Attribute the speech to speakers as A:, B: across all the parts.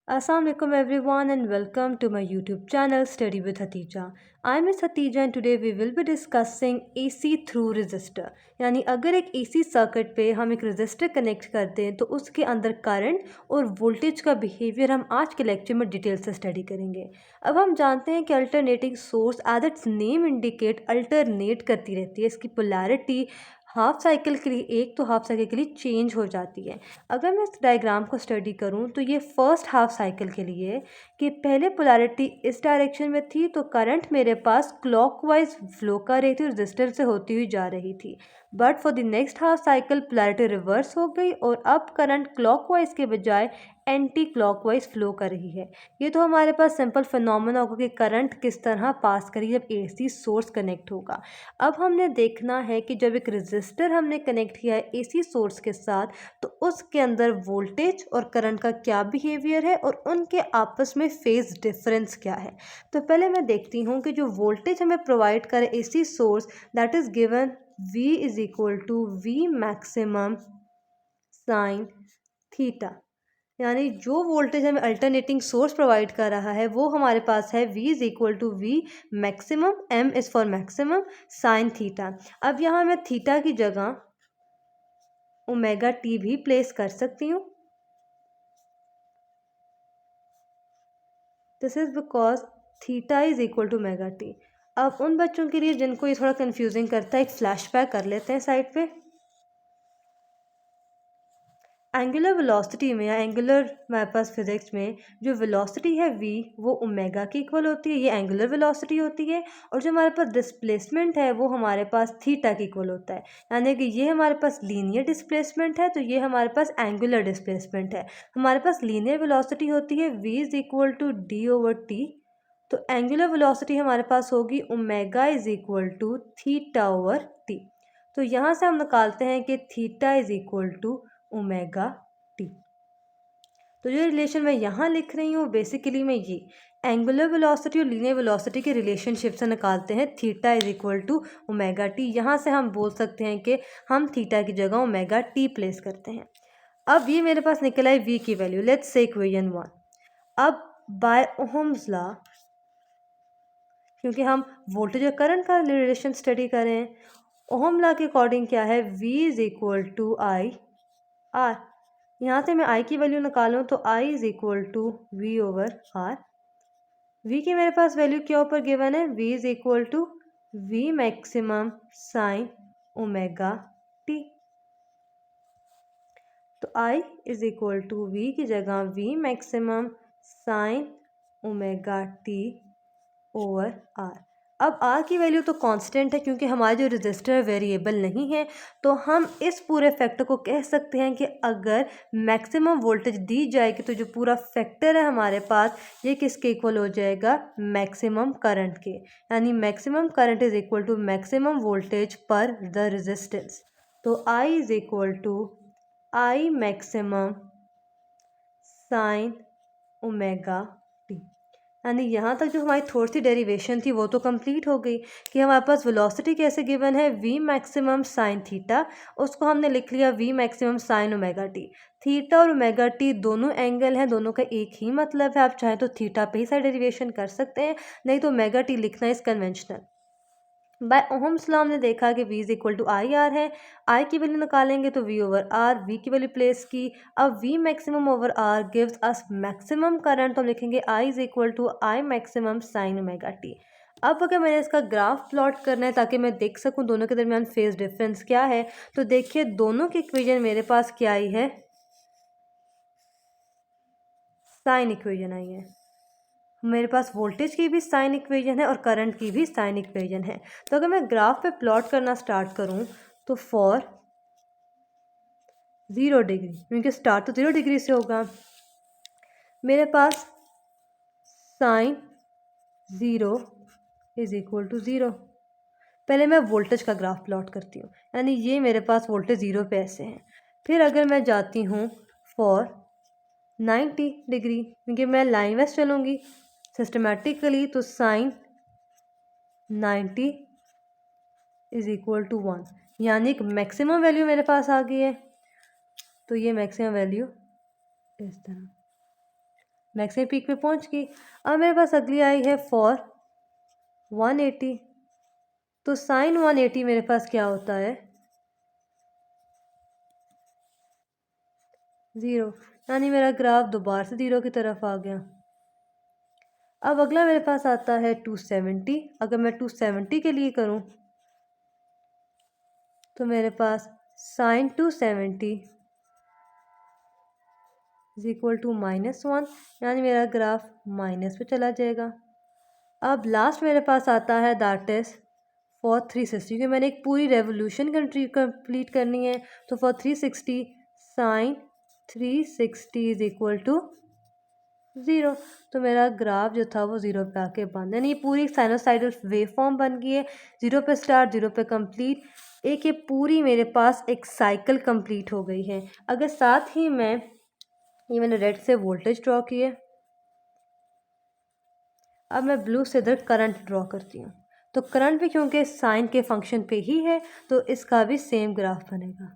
A: Assalamu alaikum everyone and welcome to my YouTube channel Study with Hatija. I'm Miss Hatija and today we will be discussing AC through resistor. यानी अगर एक AC circuit पे हम एक resistor connect करते हैं तो उसके अंदर करंट और वोल्टेज का बिहेवियर हम आज के लेक्चर में डिटेल से स्टडी करेंगे। अब हम जानते हैं कि alternating source as its name indicate alternate करती रहती है। इसकी पोलैरिटी हाफ साइकिल के लिए एक तो हाफ साइकिल के लिए चेंज हो जाती है। अगर मैं इस डायग्राम को स्टडी करूं तो ये फर्स्ट हाफ साइकिल के लिए कि पहले पोलैरिटी इस डायरेक्शन में थी तो करंट मेरे पास क्लॉकवाइज फ्लो कर रही थी और रेजिस्टर से होती हुई जा रही थी। But for the next half cycle polarity reverse हो गई और अब करंट क्लॉकवाइज के बजाय एंटी क्लॉकवाइज फ्लो कर रही है। ये तो हमारे पास सिंपल फिनोमेना होगा कि करंट किस तरह पास करेगी जब एसी सोर्स कनेक्ट होगा। अब हमने देखना है कि जब एक रेजिस्टर हमने कनेक्ट किया है एसी सोर्स के साथ तो उसके अंदर वोल्टेज और करंट का क्या बिहेवियर है और उनके आपस में फेज डिफरेंस क्या है। तो पहले मैं देखती हूँ कि जो वोल्टेज हमें प्रोवाइड करे AC source that is given V is equal to V maximum sine theta. यानी जो वोल्टेज हमें अल्टरनेटिंग सोर्स प्रोवाइड कर रहा है वो हमारे पास है V is equal to V maximum, M is for maximum, sine theta. अब यहाँ मैं थीटा की जगह ओमेगा टी भी प्लेस कर सकती हूँ। This is because theta is equal to omega t. अब उन बच्चों के लिए जिनको ये थोड़ा कंफ्यूजिंग करता है एक फ्लैशबैक कर लेते हैं साइड पे। एंगुलर वेलोसिटी में या एंगुलर हमारे पास फिजिक्स में जो वेलोसिटी है v वो ओमेगा की इक्वल होती है, ये एंगुलर वेलोसिटी होती है। और जो हमारे पास डिस्प्लेसमेंट है वो हमारे पास थीटा की इक्वल होता है। यानी कि ये हमारे पास लीनियर डिस्प्लेसमेंट है तो ये हमारे पास एंगुलर डिस्प्लेसमेंट है। हमारे पास लीनियर वेलोसिटी होती है v is equal to d over t, तो एंगुलर वेलोसिटी हमारे पास होगी omega is equal to theta over t. तो यहाँ से हम निकालते हैं कि theta is equal to omega t. तो जो रिलेशन मैं यहाँ लिख रही हूँ बेसिकली मैं ये एंगुलर वेलोसिटी और लीनियर वेलोसिटी के रिलेशनशिप से निकालते हैं theta is equal to omega t. यहाँ से हम बोल सकते हैं कि हम थीटा की जगह ओमेगा टी प्लेस करते हैं। अब ये मेरे पास निकला है वी की वैल्यू। Let's say equation 1। अब बाय ओहम्स लॉ, क्योंकि हम वोल्टेज और करंट का रिलेशन स्टडी कर रहे हैं, ओहम लॉ के अकॉर्डिंग क्या है v is equal to I R. यहाँ से मैं I की वैल्यू निकालूँ तो I is equal to V over R. V की मेरे पास वैल्यू क्या ऊपर गिवन है, V is equal to V maximum sine omega t. तो I is equal to V की जगह V maximum sine omega t over R. अब R की वैल्यू तो कांस्टेंट है क्योंकि हमारा जो रजिस्टर वेरिएबल नहीं है, तो हम इस पूरे फैक्टर को कह सकते हैं कि अगर मैक्सिमम वोल्टेज दी जाएगी तो जो पूरा फैक्टर है हमारे पास ये किसके इक्वल हो जाएगा, मैक्सिमम करंट के। यानी maximum current is equal to maximum voltage per the resistance. तो I is equal to I maximum sine omega T. यानी यहाँ तक जो हमारी थोड़ी सी डेरिवेशन थी वो तो कंप्लीट हो गई कि हमारे पास वेलोसिटी कैसे गिवन है v मैक्सिमम साइन थीटा, उसको हमने लिख लिया v maximum sine omega T. Theta और ओमेगा टी दोनों एंगल हैं, दोनों का एक ही मतलब है। आप चाहें तो थीटा पे ही सारी डेरिवेशन कर सकते हैं, नहीं तो ओमेगा टी लिखना is conventional. By ohm's law हमने देखा कि v is equal to I R है। I की वैल्यू निकालेंगे तो v ओवर आर, v की वैल्यू प्लेस की। अब v maximum over r gives us maximum current, तो हम लिखेंगे I is equal to I maximum sine omega t. अब अगर मैंने इसका ग्राफ प्लॉट करना है ताकि मैं देख सकूं दोनों के दरमियान फेज डिफरेंस क्या है, तो देखिए दोनों की इक्वेशन मेरे पास क्या आई है, साइन इक्वेशन आई है। मेरे पास वोल्टेज की भी साइन इक्वेशन है और करंट की भी साइन इक्वेशन है। तो अगर मैं ग्राफ पे प्लॉट करना स्टार्ट करूं तो फॉर 0 डिग्री, क्योंकि स्टार्ट तो 0 डिग्री से होगा, मेरे पास साइन 0 इज इक्वल टू 0। पहले मैं वोल्टेज का ग्राफ प्लॉट करती हूँ, यानी ये मेरे पास वोल्टेज 0 पे ऐसे हैं। फिर अगर मैं जाती हूँ फॉर 90 डिग्री, क्योंकि मैं लाइन वाइज चलूँगी सिस्टमेटिकली, तो साइन 90 इज इक्वल टू 1, यानी एक मैक्सिमम वैल्यू मेरे पास आ गई है। तो ये मैक्सिमम वैल्यू इस तरह, मैक्सिमम पीक पे पहुंच गई। अब मेरे पास अगली आई है फॉर 180, तो साइन 180 मेरे पास क्या होता है 0, यानी मेरा ग्राफ दोबारा से 0 की तरफ आ गया। अब अगला मेरे पास आता है 270। अगर मैं 270 के लिए करूं तो मेरे पास साइन 270 इज इक्वल टू -1, यानी मेरा ग्राफ माइनस पे चला जाएगा। अब लास्ट मेरे पास आता है दैट इज़ फॉर 360, क्योंकि मैंने एक पूरी रेवोल्यूशन कंप्लीट करनी है। तो for 360 sine 360 is equal to 0। तो मेरा ग्राफ जो था वो 0 पे आके बंद, यानी ये पूरी साइनोसाइडल वेव फॉर्म बन गई है। 0 पे स्टार्ट, 0 पे कंप्लीट, एक ये पूरी मेरे पास एक साइकिल कंप्लीट हो गई है। अगर साथ ही मैंने रेड से वोल्टेज ड्रॉ किए, अब मैं ब्लू से इधर करंट ड्रॉ करती हूँ। तो करंट भी क्योंकि साइन के फंक्शन पे ही है तो इसका भी सेम ग्राफ बनेगा।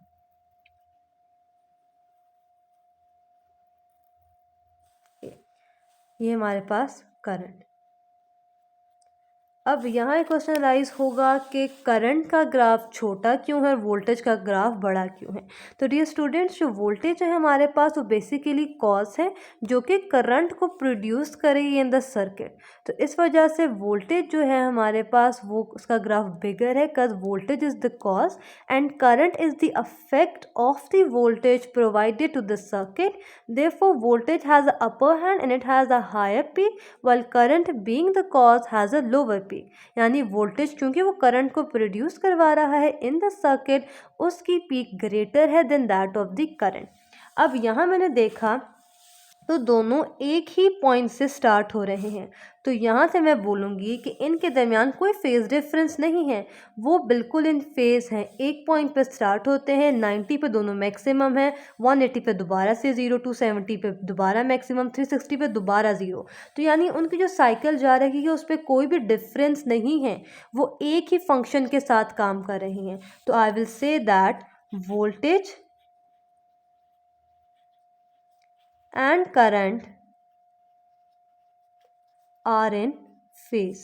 A: ये हमारे पास करंट। अब यहाँ एक क्वेश्चन राइज होगा कि करंट का ग्राफ छोटा क्यों है और वोल्टेज का ग्राफ बड़ा क्यों है। तो डियर स्टूडेंट्स, जो वोल्टेज है हमारे पास वो बेसिकली कॉज है जो कि करंट को प्रोड्यूस करेगी इन द सर्किट। तो इस वजह से वोल्टेज जो है हमारे पास वो उसका ग्राफ बिगर है, because voltage is the cause and current is the affect of the voltage provided to the circuit. Therefore voltage has a upper hand and it has a higher peak while current being the cause has a lower peak। यानी voltage क्योंकि वो current को produce करवा रहा है in the circuit, उसकी peak greater है than that of the current. अब यहाँ मैंने देखा तो दोनों एक ही पॉइंट से स्टार्ट हो रहे हैं, तो यहाँ से मैं बोलूँगी कि इनके दरमियान कोई फेज़ डिफरेंस नहीं है, वो बिल्कुल इन फेज़ हैं। एक पॉइंट पे स्टार्ट होते हैं, 90 पे दोनों मैक्सिमम है, 180 पे दोबारा से 0, 270 पे दोबारा मैक्सिमम, 360 पे दोबारा 0। तो यानी उनकी जो साइकिल जा रही है उस पर कोई भी डिफरेंस नहीं है, वो एक ही फंक्शन के साथ काम कर रही हैं। तो I will say that voltage and current are in phase,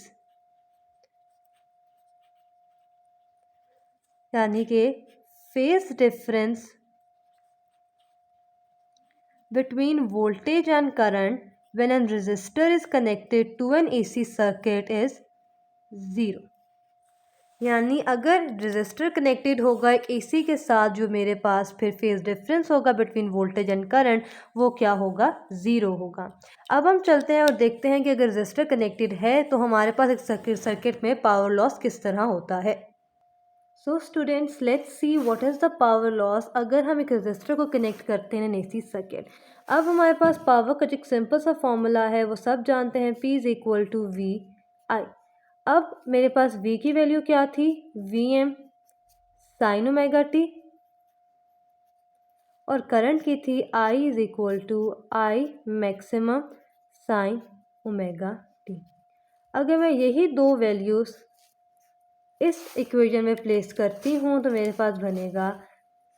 A: यानी कि phase difference between voltage and current when a resistor is connected to an AC circuit is 0। यानी अगर रेजिस्टर कनेक्टेड होगा एक एसी के साथ जो मेरे पास फिर फेज डिफरेंस होगा बिटवीन वोल्टेज एंड करंट वो क्या होगा 0 होगा। अब हम चलते हैं और देखते हैं कि अगर रेजिस्टर कनेक्टेड है तो हमारे पास एक सर्किट में पावर लॉस किस तरह होता है। So students, let's see what is the power loss अगर हम एक रेजिस्टर को कनेक्ट करते हैं एसी सर्किट। अब हमारे पास पावर का जो एक सिंपल सा फॉर्मूला है वो सब जानते हैं, P is equal to V I. अब मेरे पास V की वैल्यू क्या थी, Vm साइन ओमेगा टी, और करंट की थी I is equal to I maximum sine omega T. अगर मैं यही दो वैल्यूज़ इस इक्वेशन में प्लेस करती हूँ तो मेरे पास बनेगा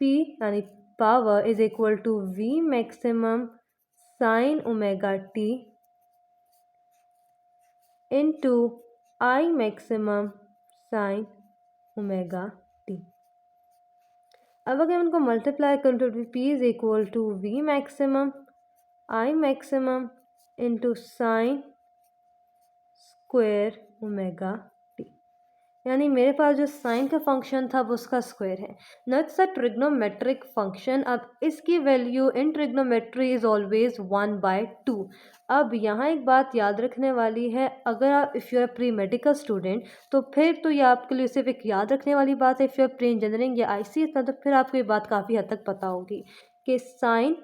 A: P यानी power is equal to V maximum sine omega t into I maximum sine omega t. अब अगर उनको मल्टीप्लाई करूँ तो P is equal to V maximum I maximum into sine square omega T, यानी मेरे पास जो साइन का फंक्शन था वो उसका स्क्वायर है। नॉट्स अ ट्रिग्नोमेट्रिक फंक्शन। अब इसकी value in trigonometry is always 1/2। अब यहाँ एक बात याद रखने वाली है, अगर आप if you are pre medical student तो फिर तो ये आपके लिए सिर्फ एक याद रखने वाली बात है। If you are pre engineering या ICS तो फिर आपको ये बात काफ़ी हद तक पता होगी कि साइन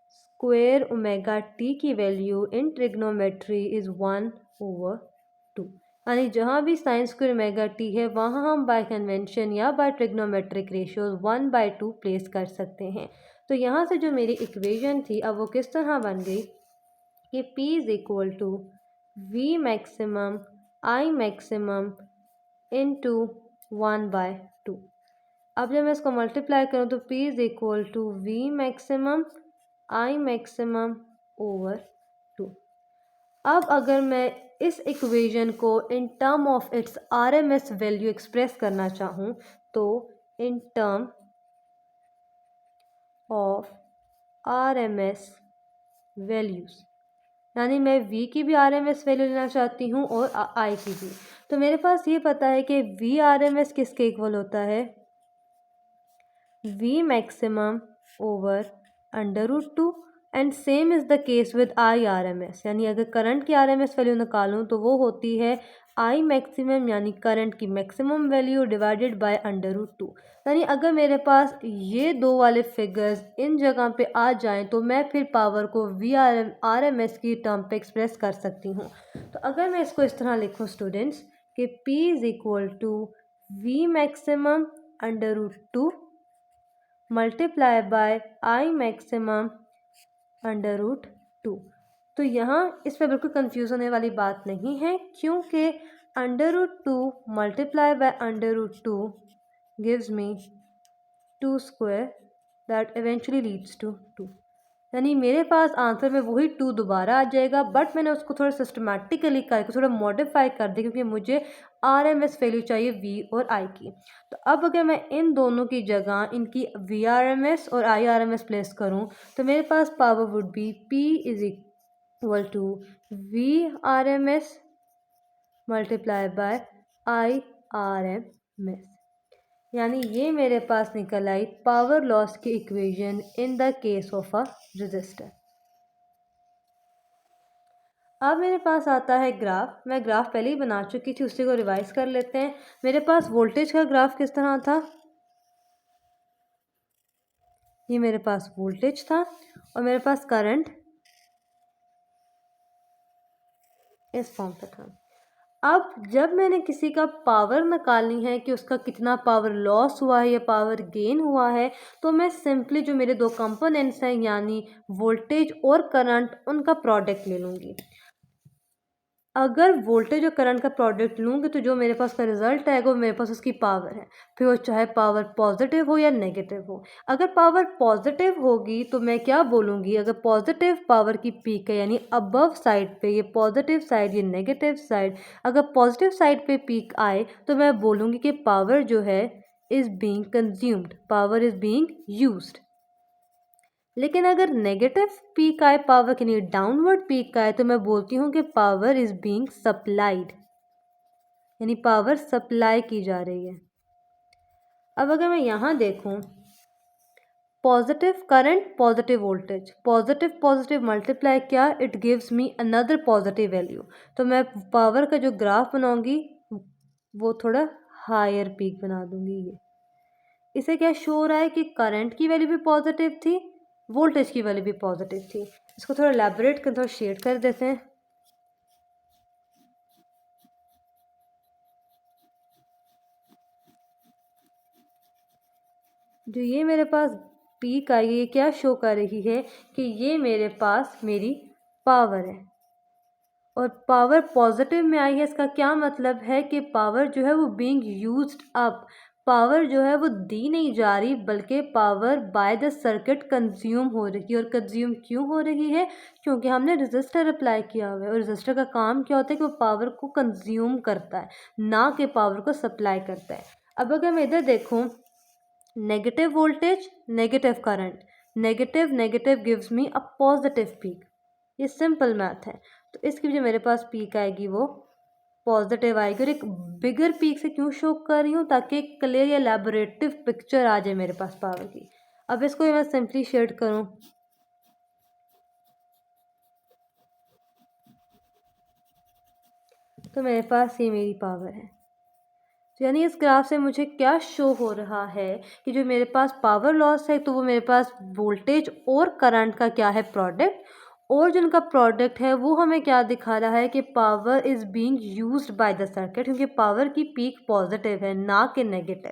A: स्क्वायर ओमेगा टी की वैल्यू इन ट्रिग्नोमेट्री इज़ 1/2। यानी जहाँ भी साइन स्क्वायर ओमेगा टी है वहाँ हम बाय कन्वेंशन या बाय ट्रिग्नोमेट्रिक रेशियोज 1/2 प्लेस कर सकते हैं। तो यहाँ से जो मेरी इक्वेशन थी अब वो किस तरह बन गई कि P is equal to V maximum I maximum into 1/2। अब जब मैं इसको मल्टीप्लाई करूँ तो P is equal to V maximum I maximum over 2। अब अगर मैं इस इक्वेशन को in term of its RMS value express करना चाहूँ तो in term of RMS values, यानी मैं v की भी आरएमएस वैल्यू लेना चाहती हूँ और i की भी। तो मेरे पास ये पता है कि v आरएमएस किसके इक्वल होता है, v maximum over √2 and same is the case with I RMS, यानी अगर करंट की आरएमएस वैल्यू निकालूँ तो वो होती है आई मैक्सिमम यानी करंट की मैक्सिमम वैल्यू डिवाइडेड बाय √2। यानी अगर मेरे पास ये दो वाले फिगर्स इन जगह पे आ जाएं तो मैं फिर पावर को वी आर एम एस की टर्म पे एक्सप्रेस कर सकती हूँ। तो अगर मैं इसको इस तरह लिखूँ स्टूडेंट्स कि P is equal to V maximum √2 multiply by I maximum √2। तो यहाँ इस पर बिल्कुल कंफ्यूज होने वाली बात नहीं है, क्योंकि √2 multiply by √2 gives me 2 square that eventually leads to 2। यानी मेरे पास आंसर में वही 2 दोबारा आ जाएगा, बट मैंने उसको थोड़ा सिस्टमैटिकली करके थोड़ा मॉडिफाई कर दिया क्योंकि मुझे आरएमएस वैल्यू चाहिए वी और आई की। तो अब अगर मैं इन दोनों की जगह इनकी वी आरएमएस और आई आरएमएस प्लेस करूं तो मेरे पास power would be P is equal to V RMS multiply by I RMS. यानी ये मेरे पास निकल आई पावर लॉस की equation in the case of a register. अब मेरे पास आता है ग्राफ। मैं ग्राफ पहले ही बना चुकी थी, उसी को रिवाइज कर लेते हैं। मेरे पास वोल्टेज का ग्राफ किस तरह था, ये मेरे पास वोल्टेज था और मेरे पास करंट इस फॉर्म पे था। अब जब मैंने किसी का पावर निकालनी है कि उसका कितना पावर लॉस हुआ है या पावर गेन हुआ है, तो मैं सिंपली जो मेरे दो कंपोनेंट्स हैं यानी वोल्टेज और करंट, उनका प्रोडक्ट ले लूँगी। अगर वोल्टेज और करंट का प्रोडक्ट लूँगी तो जो मेरे पास का रिजल्ट आएगा वो मेरे पास उसकी पावर है, फिर वो चाहे पावर पॉजिटिव हो या नेगेटिव हो। अगर पावर पॉजिटिव होगी तो मैं क्या बोलूँगी, अगर पॉजिटिव पावर की पीक है यानी अबव साइड पे, ये पॉजिटिव साइड ये नेगेटिव साइड, अगर पॉजिटिव साइड पे पीक आए तो मैं बोलूँगी कि पावर जो है is being consumed, power is being used. लेकिन अगर नेगेटिव पीक आए पावर के लिए, डाउनवर्ड पीक आए, तो मैं बोलती हूँ कि पावर इज बीइंग सप्लाइड, यानी पावर सप्लाई की जा रही है। अब अगर मैं यहाँ देखूँ positive current positive voltage, positive positive multiply किया, it gives me another positive value. तो मैं पावर का जो ग्राफ बनाऊंगी वो थोड़ा हायर पीक बना दूंगी। ये इसे क्या शो हो रहा है कि करंट की वैल्यू भी पॉजिटिव थी, वोल्टेज की वैल्यू भी पॉजिटिव थी। इसको थोड़ा एलैबोरेट कर, थोड़ा शेड कर देते हैं। जो ये मेरे पास पीक आई है, ये क्या शो कर रही है कि ये मेरे पास मेरी पावर है और पावर पॉजिटिव में आई है। इसका क्या मतलब है कि पावर जो है वो बीइंग यूज्ड अप, पावर जो है वो दी नहीं जा रही बल्कि power by the circuit consume हो रही है। और कंज्यूम क्यों हो रही है, क्योंकि हमने रजिस्टर अप्लाई किया हुआ है और रजिस्टर का काम क्या होता है कि वो पावर को कंज्यूम करता है, ना कि पावर को सप्लाई करता है। अब अगर मैं इधर देखूँ negative voltage negative current, negative negative gives me a positive peak, ये सिंपल मैथ है। तो इसकी जो मेरे पास पीक आएगी वो पॉजिटिव आएगी। और एक बिगर पीक से क्यों शो कर रही हूँ, ताकि एक क्लियर या एलैबोरेटिव पिक्चर आ जाए मेरे पास पावर की। अब इसको मैं सिंपली शेड करूँ तो मेरे पास ये मेरी पावर है। तो यानी इस ग्राफ से मुझे क्या शो हो रहा है कि जो मेरे पास पावर लॉस है तो वो मेरे पास वोल्टेज और करंट का क्या है प्रोडक्ट, और जो उनका प्रोडक्ट है वो हमें क्या दिखा रहा है कि power is being used by the circuit, क्योंकि पावर की पीक पॉजिटिव है ना कि नेगेटिव।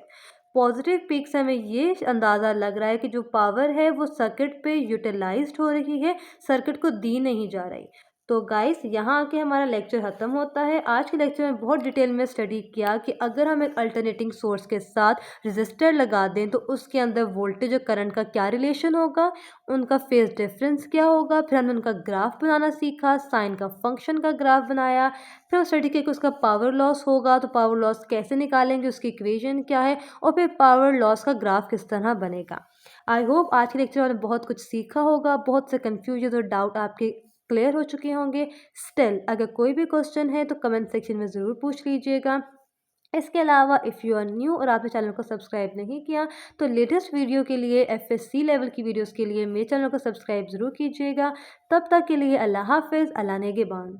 A: पॉजिटिव पीक से हमें ये अंदाज़ा लग रहा है कि जो पावर है वो सर्किट पे यूटिलाइज्ड हो रही है, सर्किट को दी नहीं जा रही। तो गाइस यहाँ आके हमारा लेक्चर ख़त्म होता है। आज के लेक्चर में बहुत डिटेल में स्टडी किया कि अगर हम एक अल्टरनेटिंग सोर्स के साथ रजिस्टर लगा दें तो उसके अंदर वोल्टेज और करंट का क्या रिलेशन होगा, उनका फेज डिफरेंस क्या होगा। फिर हमने उनका ग्राफ बनाना सीखा, साइन का फंक्शन का ग्राफ बनाया। फिर हम स्टडी किया कि उसका पावर लॉस होगा तो पावर लॉस कैसे निकालेंगे, उसकी इक्वेशन क्या है, और फिर पावर लॉस का ग्राफ किस तरह बनेगा। आई होप आज के लेक्चर में बहुत कुछ सीखा होगा, बहुत से कन्फ्यूजन और डाउट आपके क्लियर हो चुके होंगे। स्टिल अगर कोई भी क्वेश्चन है तो कमेंट सेक्शन में ज़रूर पूछ लीजिएगा। इसके अलावा इफ़ यू आर न्यू और आपने चैनल को सब्सक्राइब नहीं किया तो लेटेस्ट वीडियो के लिए एफएससी लेवल की वीडियोस के लिए मेरे चैनल को सब्सक्राइब ज़रूर कीजिएगा। तब तक के लिए अल्लाह हाफ़िज़, अल्लाह नेगेबान।